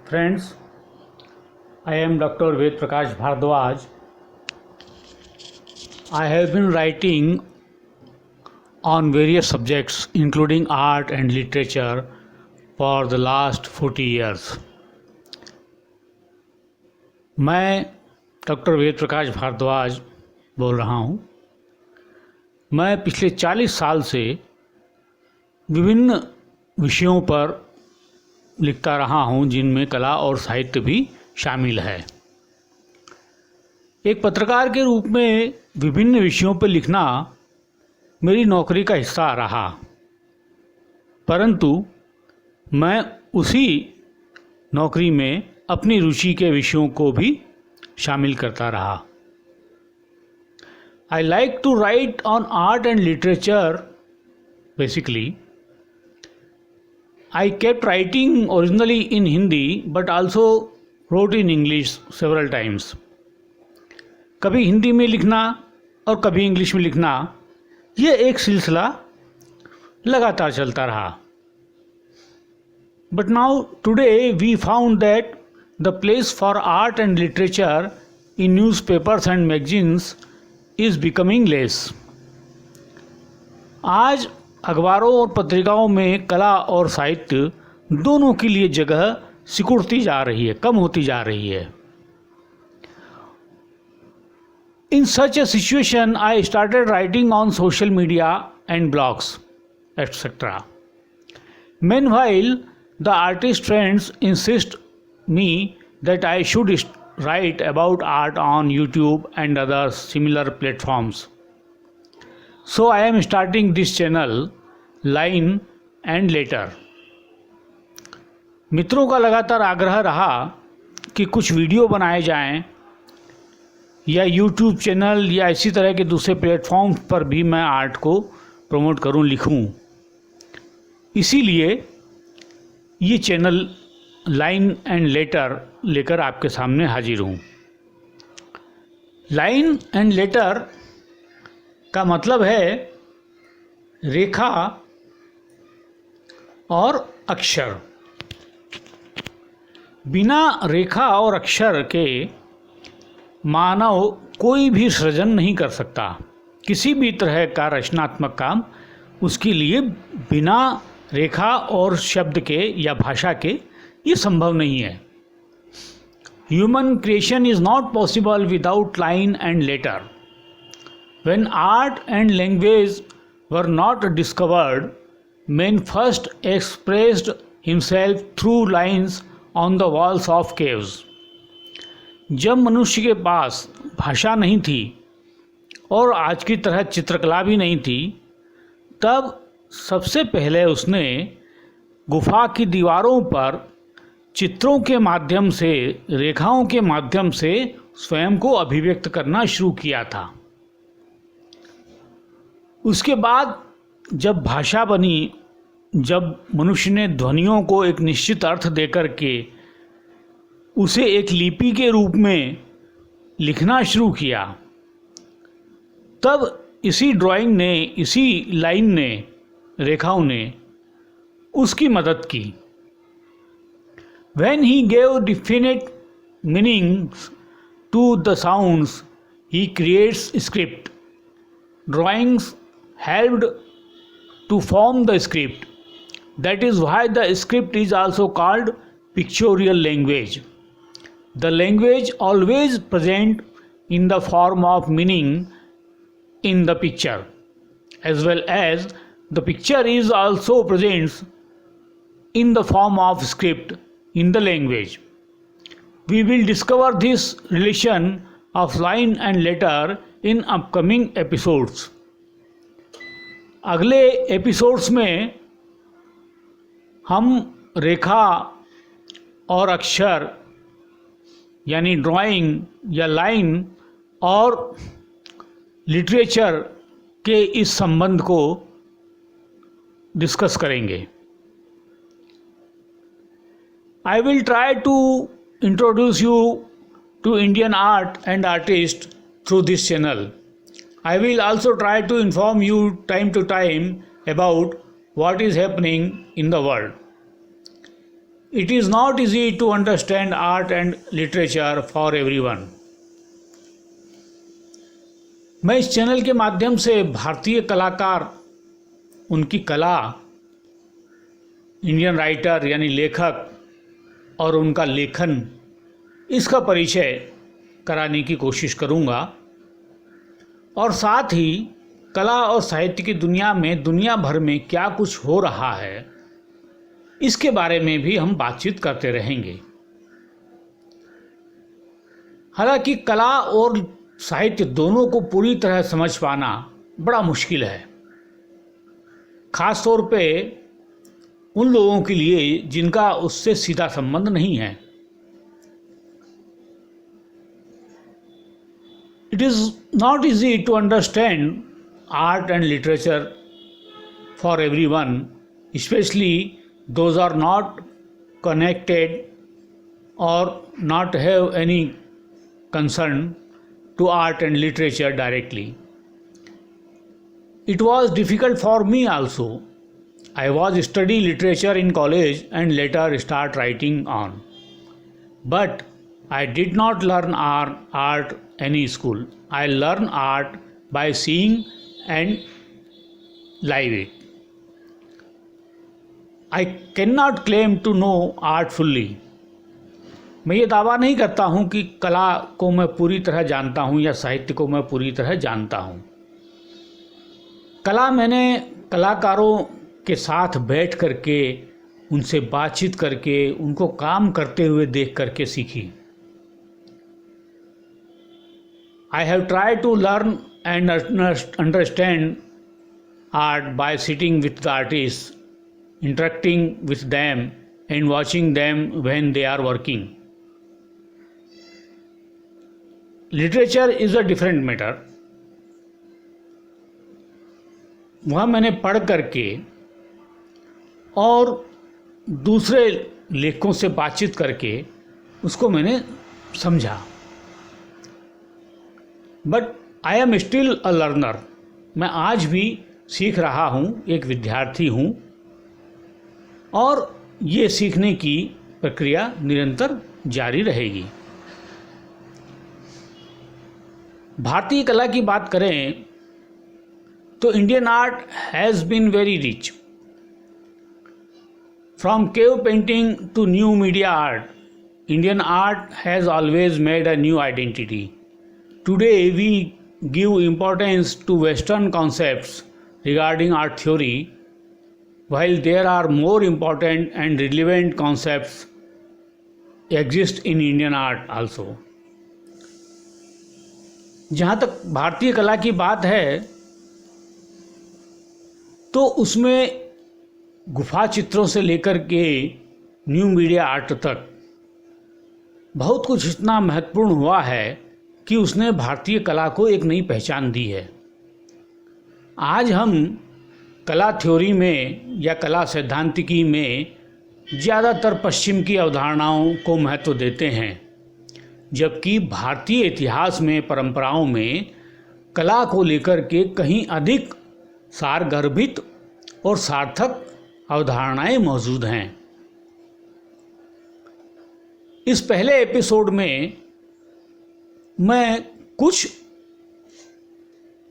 Friends, I am Dr. Ved Prakash Bhardwaj. I have been writing on various subjects including art and literature for the last 40 years. मैं doctor Ved Prakash Bhardwaj बोल रहा हूँ। मैं पिछले 40 साल से विभिन्न विषयों पर लिखता रहा हूँ, जिनमें कला और साहित्य भी शामिल है। एक पत्रकार के रूप में विभिन्न विषयों पर लिखना मेरी नौकरी का हिस्सा रहा, परंतु मैं उसी नौकरी में अपनी रुचि के विषयों को भी शामिल करता रहा। I like to write on art and literature. Basically, I kept writing originally in Hindi but also wrote in English several times. कभी हिंदी में लिखना और कभी इंग्लिश में लिखना, ये एक सिलसिला लगातार चलता रहा। But now today we found that the place for art and literature in newspapers and magazines is becoming less. आज अखबारों और पत्रिकाओं में कला और साहित्य दोनों के लिए जगह सिकुड़ती जा रही है, कम होती जा रही है। In such a situation, I started writing on social media and blogs, etc. Meanwhile, the artist friends insist me that I should write about art on YouTube and other similar platforms. So I am starting this channel, Line and Letter. मित्रों का लगातार आग्रह रहा कि कुछ video बनाए जाएं या YouTube चैनल या इसी तरह के दूसरे प्लेटफॉर्म्स पर भी मैं आर्ट को प्रमोट करूं, लिखूं। इसीलिए ये चैनल लाइन एंड लेटर लेकर आपके सामने हाजिर हूँ। लाइन एंड लेटर का मतलब है रेखा और अक्षर। बिना रेखा और अक्षर के मानव कोई भी सृजन नहीं कर सकता। किसी भी तरह का रचनात्मक काम उसके लिए बिना रेखा और शब्द के या भाषा के ये संभव नहीं है। Human creation is not possible without line and letter. When art and language were not discovered, man first expressed himself through lines on the walls of caves. जब मनुष्य के पास भाषा नहीं थी और आज की तरह चित्रकला भी नहीं थी, तब सबसे पहले उसने गुफा की दीवारों पर चित्रों के माध्यम से, रेखाओं के माध्यम से स्वयं को अभिव्यक्त करना शुरू किया था। उसके बाद जब भाषा बनी, जब मनुष्य ने ध्वनियों को एक निश्चित अर्थ देकर के उसे एक लिपि के रूप में लिखना शुरू किया, तब इसी ड्राइंग ने, इसी लाइन ने, रेखाओं ने उसकी मदद की। When he gave definite meanings to the sounds, he creates script. Drawings helped to form the script. That is why the script is also called pictorial language. The language always present in the form of meaning in the picture, as well as the picture is also present in the form of script in the language. We will discover this relation of line and letter in upcoming episodes. अगले episodes में हम रेखा और अक्षर यानी drawing या line और literature के इस संबंध को डिस्कस करेंगे। I will try to introduce you to Indian art and artists through this channel. I will also try to inform you time to time about what is happening in the world. It is not easy to understand art and literature for everyone. मैं इस channel के माध्यम से भारतीय कलाकार, उनकी कला, Indian writer यानी लेखक और उनका लेखन, इसका परिचय कराने की कोशिश करूँगा और साथ ही कला और साहित्य की दुनिया में दुनिया भर में क्या कुछ हो रहा है इसके बारे में भी हम बातचीत करते रहेंगे। हालांकि कला और साहित्य दोनों को पूरी तरह समझ पाना बड़ा मुश्किल है, खास तौर पे उन लोगों के लिए जिनका उससे सीधा संबंध नहीं है। It is not easy to understand art and literature for everyone, especially those are not connected or not have any concern to art and literature directly. It was difficult for me also. I was study literature in college and later start writing on. But I did not learn art any school. I learn art by seeing and live it. I cannot claim to know art fully. मैं ये दावा नहीं करता हूँ कि कला को मैं पूरी तरह जानता हूँ या साहित्य को मैं पूरी तरह जानता हूँ। कला मैंने कलाकारों के साथ बैठ करके, उनसे बातचीत करके, उनको काम करते हुए देख करके सीखी। I have tried to learn and understand art by sitting with the artists, interacting with them and watching them when they are working. Literature is a different matter. वह मैंने पढ़ करके और दूसरे लेखकों से बातचीत करके उसको मैंने समझा। But I am still a learner. मैं आज भी सीख रहा हूँ, एक विद्यार्थी हूँ और ये सीखने की प्रक्रिया निरंतर जारी रहेगी। भारतीय कला की बात करें तो Indian art has been very rich. From cave painting to new media art, Indian art has always made a new identity. Today we give importance to Western concepts regarding art theory, while there are more important and relevant concepts exist in Indian art also. जहाँ तक भारतीय कला की बात है तो उसमें गुफा चित्रों से लेकर के न्यू मीडिया आर्ट तक बहुत कुछ इतना महत्वपूर्ण हुआ है कि उसने भारतीय कला को एक नई पहचान दी है। आज हम कला थ्योरी में या कला सैद्धांतिकी में ज़्यादातर पश्चिम की अवधारणाओं को महत्व देते हैं, जबकि भारतीय इतिहास में, परंपराओं में कला को लेकर के कहीं अधिक सारगर्भित और सार्थक अवधारणाएं मौजूद हैं। इस पहले एपिसोड में मैं कुछ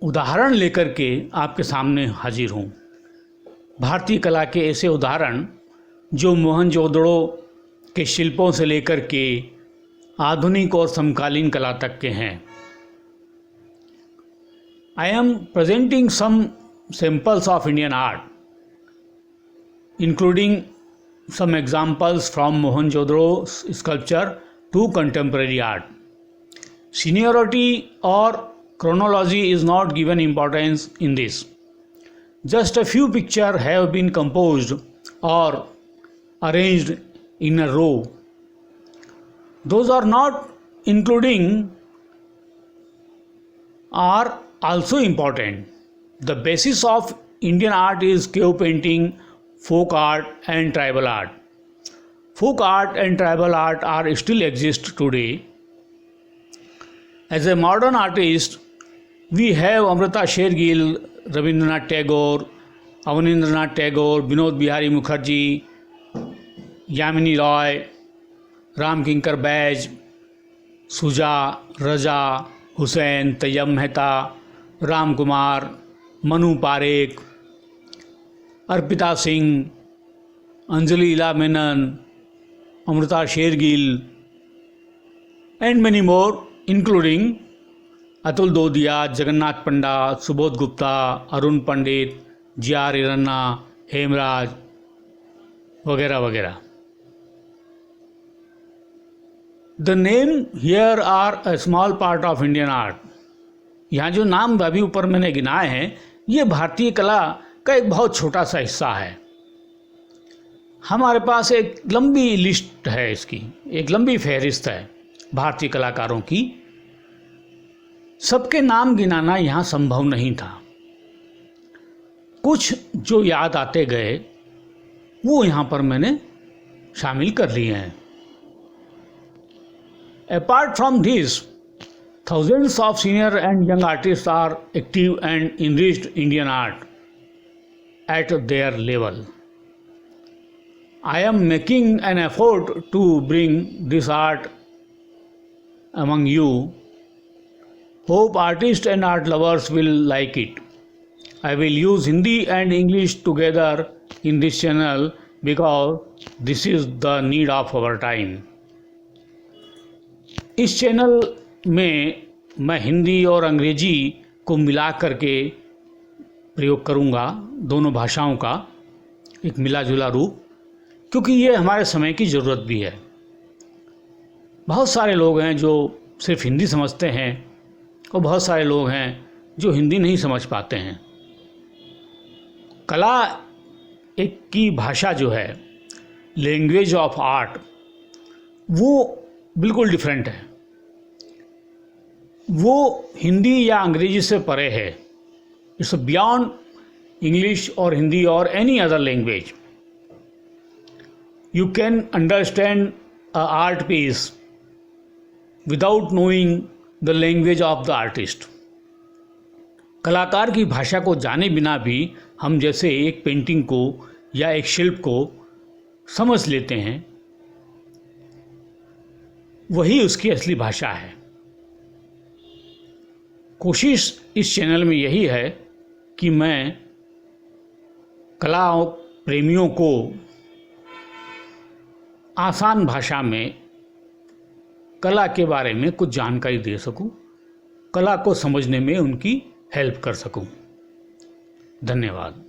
उदाहरण लेकर के आपके सामने हाजिर हूँ। भारतीय कला के ऐसे उदाहरण जो मोहनजोदड़ो के शिल्पों से लेकर के आधुनिक और समकालीन कला तक के हैं। I am presenting some samples of Indian art, including some examples from Mohenjo-daro sculpture to contemporary art. Seniority or chronology is not given importance in this. Just a few pictures have been composed or arranged in a row. Those are not including are also important. The basis of Indian art is cave painting, folk art and tribal art. Folk art and tribal art are still exist today. As a modern artist, we have Amrita Shergill, Rabindranath Tagore, Avanindranath Tagore, Vinod Bihari Mukherjee, Yamini Roy, Ram Kinkar Baij, Souza, Raza, Husain, Tyeb Mehta, Ram Kumar, Manu Parekh, Arpita Singh, Anjolie Ela Menon, Amrita Shergil, and many more including Atul Dodiya, Jagannath Panda, Subodh Gupta, Arun Pandit, G R. Iranna, Hemraj वगैरह वगैरह. The name here are a small part of Indian art. यहाँ जो नाम अभी ऊपर मैंने गिनाए हैं ये भारतीय कला का एक बहुत छोटा सा हिस्सा है. हमारे पास एक लंबी लिस्ट है, इसकी एक लंबी फहरिस्त है भारतीय कलाकारों की. सबके नाम गिनाना यहाँ संभव नहीं था. कुछ जो याद आते गए वो यहाँ पर मैंने शामिल कर लिए हैं. Apart from this, thousands of senior and young artists are active and enriched Indian art at their level. I am making an effort to bring this art among you. Hope artists and art lovers will like it. I will use Hindi and English together in this channel because this is the need of our time. इस channel में मैं हिंदी और अंग्रेजी को मिला करके प्रयोग करूंगा, दोनों भाषाओं का एक मिला जुला रूप, क्योंकि ये हमारे समय की ज़रूरत भी है. बहुत सारे लोग हैं जो सिर्फ हिंदी समझते हैं और बहुत सारे लोग हैं जो हिंदी नहीं समझ पाते हैं. कला एक की भाषा जो है, लैंग्वेज ऑफ आर्ट, वो बिल्कुल डिफरेंट है. वो हिंदी या अंग्रेजी से परे है. इट्स बियॉन्ड इंग्लिश और हिंदी और any other language. You can understand a art piece without knowing the language of the artist. कलाकार की भाषा को जाने बिना भी हम जैसे एक पेंटिंग को या एक शिल्प को समझ लेते हैं, वही उसकी असली भाषा है. कोशिश इस चैनल में यही है कि मैं कला प्रेमियों को आसान भाषा में कला के बारे में कुछ जानकारी दे सकूं, कला को समझने में उनकी हेल्प कर सकूं. धन्यवाद.